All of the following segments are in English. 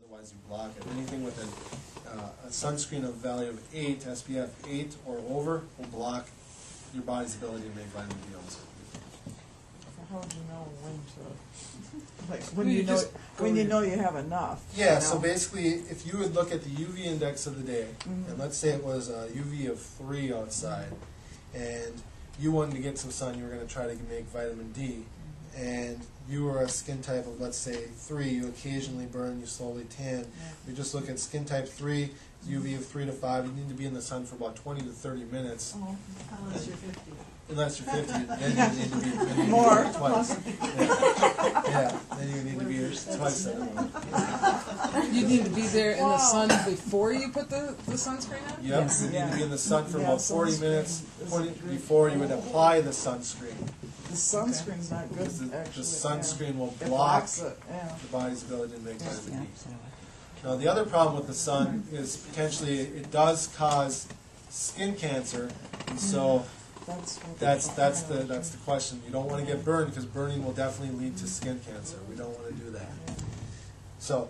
otherwise you block it. Anything with a sunscreen of value of 8, SPF 8 or over, will block your body's ability to make vitamin D also. How would you know when to, like, when you know you have enough? Yeah, you so know? basically, if you would look at the UV index of the day, and let's say it was a UV of 3 outside, and you wanted to get some sun, you were going to try to make vitamin D, and you were a skin type of, let's say, 3, you occasionally burn, you slowly tan, you just look at skin type 3, UV of 3 to 5, you need to be in the sun for about 20 to 30 minutes. Unless you're 50. Unless you're 50, then you need to be More. twice. Yeah, then you need to be twice that. You need to be there in the sun before you put the sunscreen on? Yep, you need to be in the sun for about 40 minutes before you would apply the sunscreen. The sunscreen's not good, The actually. sunscreen will It block blocks it, yeah. the body's ability to make vitamin D. Now, the other problem with the sun is potentially it does cause skin cancer, and so that's the question. You don't want to get burned because burning will definitely lead to skin cancer. We don't want to do that. So,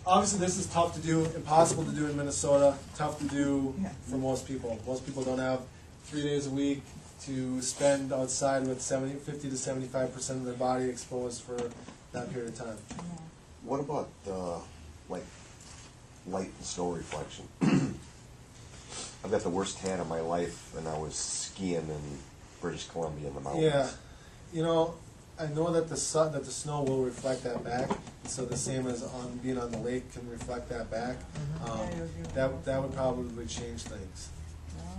obviously, this is tough to do, impossible to do in Minnesota, tough to do for most people. Most people don't have 3 days a week to spend outside with 50 to 75% of their body exposed for that period of time. What about like light and snow reflection? I've got the worst tan of my life, and I was skiing in British Columbia in the mountains. Yeah, you know, I know that the snow will reflect that back. So the same as being on the lake can reflect that back. That would probably change things.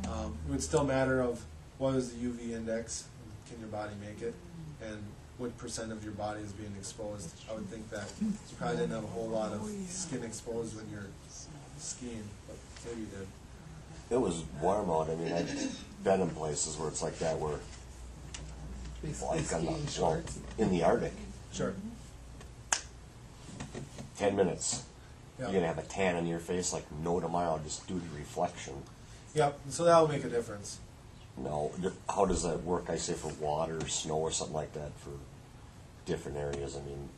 It would still matter of what is the UV index, can your body make it, and what percent of your body is being exposed. I would think that you probably didn't have a whole lot of skin exposed when you're skiing, but maybe you did. It was warm out. I mean, I've been in places where it's like that, where like in the Arctic. Sure. 10 minutes. Yeah. You're going to have a tan on your face like no tomorrow just due to reflection. Yep, so that will make a difference. No, how does that work, I say, for water or snow or something like that for different areas? I mean,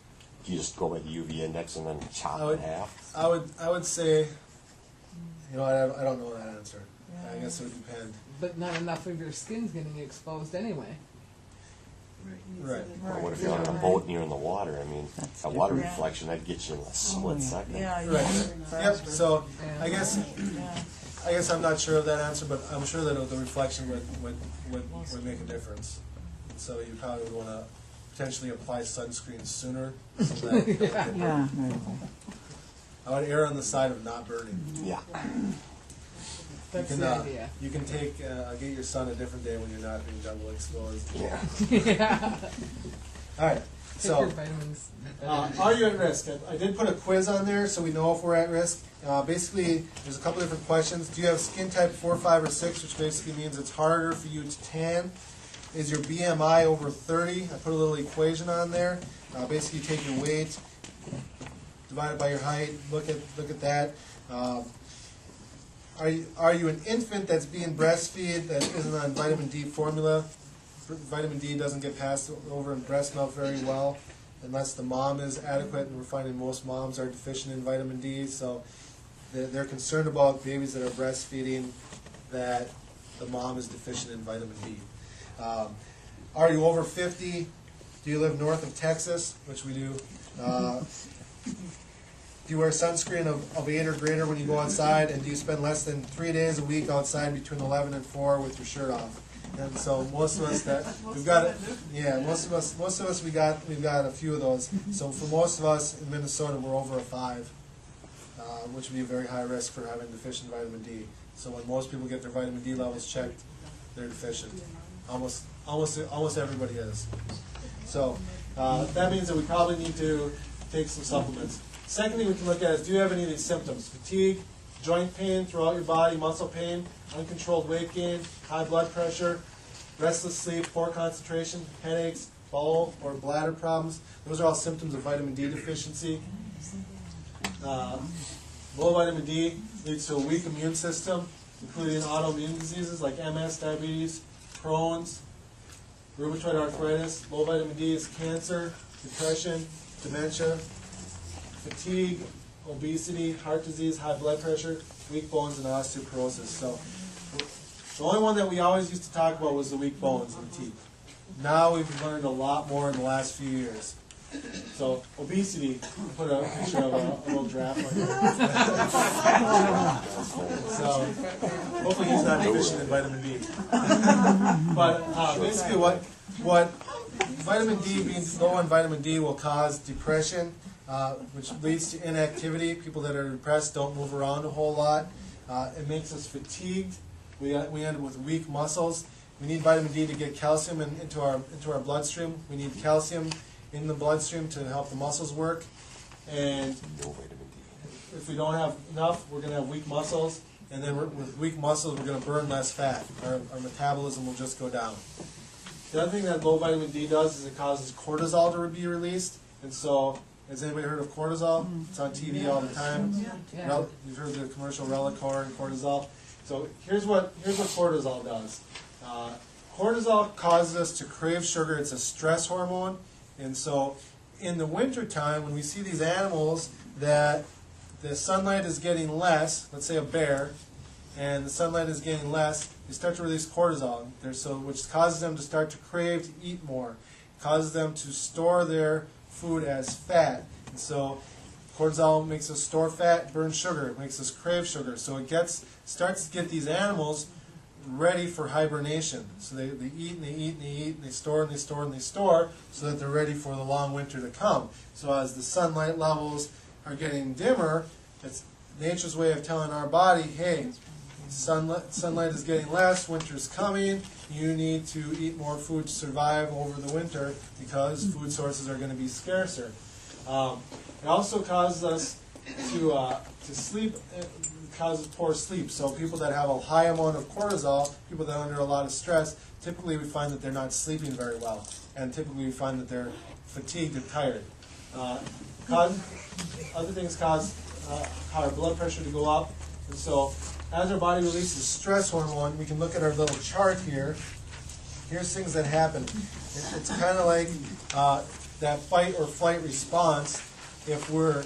do you just go by the UV index and then chop it in half? I would say, you know, I don't know that answer. I guess it would depend. But not enough of your skin's getting exposed anyway. Right. Or what if you're on a boat and you're in the water? I mean, a water reflection, that'd get you in a split second. Yeah, Right. Yep. So I guess I'm not sure of that answer, but I'm sure that the reflection would make a difference. So you probably would want to potentially apply sunscreen sooner. So that I would err on the side of not burning. Yeah. That's the idea. You can take get your sun a different day when you're not being double exposed. Yeah. Yeah. All right. Take So, your vitamins. are you at risk? I did put a quiz on there so we know if we're at risk. Basically, there's a couple different questions. Do you have skin type 4, 5, or 6, which basically means it's harder for you to tan? Is your BMI over 30? I put a little equation on there. Basically, take your weight divided by your height. Look at that. Are you an infant that's being breastfed that isn't on vitamin D formula? Vitamin D doesn't get passed over in breast milk very well unless the mom is adequate, and we're finding most moms are deficient in vitamin D, so they're concerned about babies that are breastfeeding that the mom is deficient in vitamin D. Are you over 50? Do you live north of Texas, which we do? Do you wear sunscreen of 8 or greater when you go outside? And do you spend less than 3 days a week outside between 11 and 4 with your shirt off? And so most of us we've got a few of those. So for most of us in Minnesota, we're over a 5, which would be a very high risk for having deficient vitamin D. So when most people get their vitamin D levels checked, they're deficient. Almost everybody is. So that means that we probably need to take some supplements. Second thing we can look at is, do you have any of these symptoms? Fatigue, joint pain throughout your body, muscle pain, uncontrolled weight gain, high blood pressure, restless sleep, poor concentration, headaches, bowel or bladder problems. Those are all symptoms of vitamin D deficiency. Low vitamin D leads to a weak immune system, including autoimmune diseases like MS, diabetes, Crohn's, rheumatoid arthritis. Low vitamin D is cancer, depression, dementia, fatigue, obesity, heart disease, high blood pressure, weak bones, and osteoporosis. So the only one that we always used to talk about was the weak bones and teeth. Now we've learned a lot more in the last few years. So obesity, I'll put a picture of a little giraffe right here. So hopefully he's not deficient in vitamin D. But basically what vitamin D, being low in vitamin D, will cause depression, which leads to inactivity. People that are depressed don't move around a whole lot. It makes us fatigued. We end up with weak muscles. We need vitamin D to get calcium into our bloodstream. We need calcium in the bloodstream to help the muscles work. And if we don't have enough, we're going to have weak muscles. And then with weak muscles, we're going to burn less fat. Our metabolism will just go down. The other thing that low vitamin D does is it causes cortisol to be released. And so, has anybody heard of cortisol? It's on TV all the time. Yeah. You've heard the commercial Relicore and cortisol. So here's what cortisol does. Cortisol causes us to crave sugar. It's a stress hormone. And so in the wintertime, when we see these animals that the sunlight is getting less, let's say a bear, and the sunlight is getting less, they start to release cortisol, which causes them to start to crave to eat more. It causes them to store their food as fat. And so cortisol makes us store fat, burn sugar. It makes us crave sugar. So it starts to get these animals ready for hibernation. So they eat and they eat and they eat and they store and they store and they store so that they're ready for the long winter to come. So as the sunlight levels are getting dimmer, it's nature's way of telling our body, hey, sunlight is getting less, winter's coming, you need to eat more food to survive over the winter because food sources are going to be scarcer. It also causes us to sleep. It causes poor sleep. So people that have a high amount of cortisol, people that are under a lot of stress, typically we find that they're not sleeping very well, and typically we find that they're fatigued and tired. Other things cause our blood pressure to go up, and so as our body releases stress hormone, we can look at our little chart here. Here's things that happen. It's kind of like that fight or flight response. If we're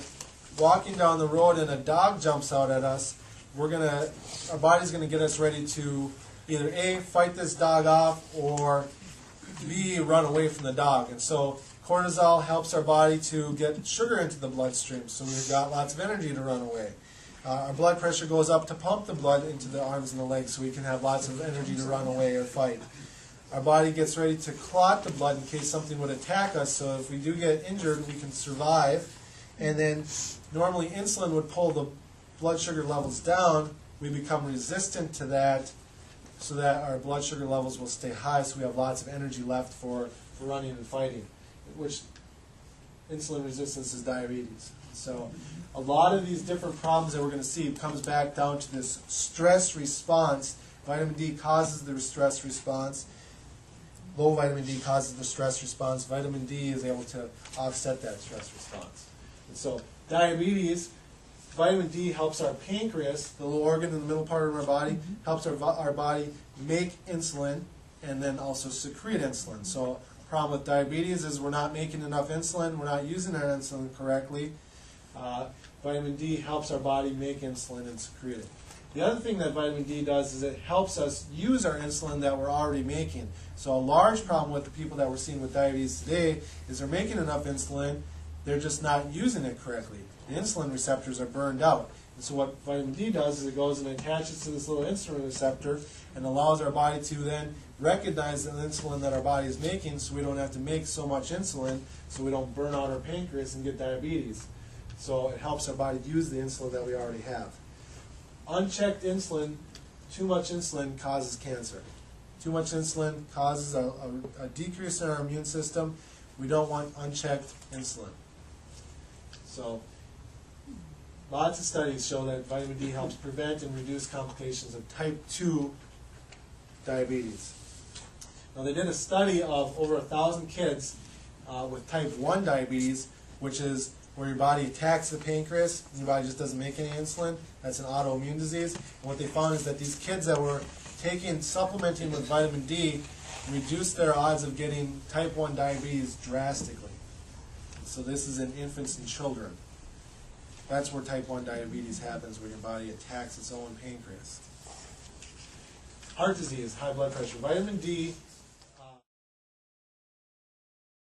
walking down the road and a dog jumps out at us, our body's going to get us ready to either A, fight this dog off, or B, run away from the dog. And so cortisol helps our body to get sugar into the bloodstream, so we've got lots of energy to run away. Our blood pressure goes up to pump the blood into the arms and the legs so we can have lots of energy to run away or fight. Our body gets ready to clot the blood in case something would attack us, so if we do get injured, we can survive. And then normally insulin would pull the blood sugar levels down. We become resistant to that so that our blood sugar levels will stay high so we have lots of energy left for running and fighting, which insulin resistance is diabetes. So a lot of these different problems that we're going to see comes back down to this stress response. Vitamin D causes the stress response. Low vitamin D causes the stress response. Vitamin D is able to offset that stress response. And so diabetes, vitamin D helps our pancreas, the little organ in the middle part of our body, helps our body make insulin and then also secrete insulin. So the problem with diabetes is we're not making enough insulin, we're not using our insulin correctly. Vitamin D helps our body make insulin and secrete it. The other thing that vitamin D does is it helps us use our insulin that we're already making. So a large problem with the people that we're seeing with diabetes today is they're making enough insulin, they're just not using it correctly. The insulin receptors are burned out. And so what vitamin D does is it goes and attaches to this little insulin receptor and allows our body to then recognize the insulin that our body is making so we don't have to make so much insulin so we don't burn out our pancreas and get diabetes. So it helps our body use the insulin that we already have. Unchecked insulin, too much insulin causes cancer. Too much insulin causes a decrease in our immune system. We don't want unchecked insulin. So lots of studies show that vitamin D helps prevent and reduce complications of type 2 diabetes. Now they did a study of over 1,000 kids with type 1 diabetes, which is where your body attacks the pancreas and your body just doesn't make any insulin. That's an autoimmune disease. And what they found is that these kids that were supplementing with vitamin D reduced their odds of getting type 1 diabetes drastically. So this is in infants and children. That's where type 1 diabetes happens, where your body attacks its own pancreas. Heart disease, high blood pressure. Vitamin D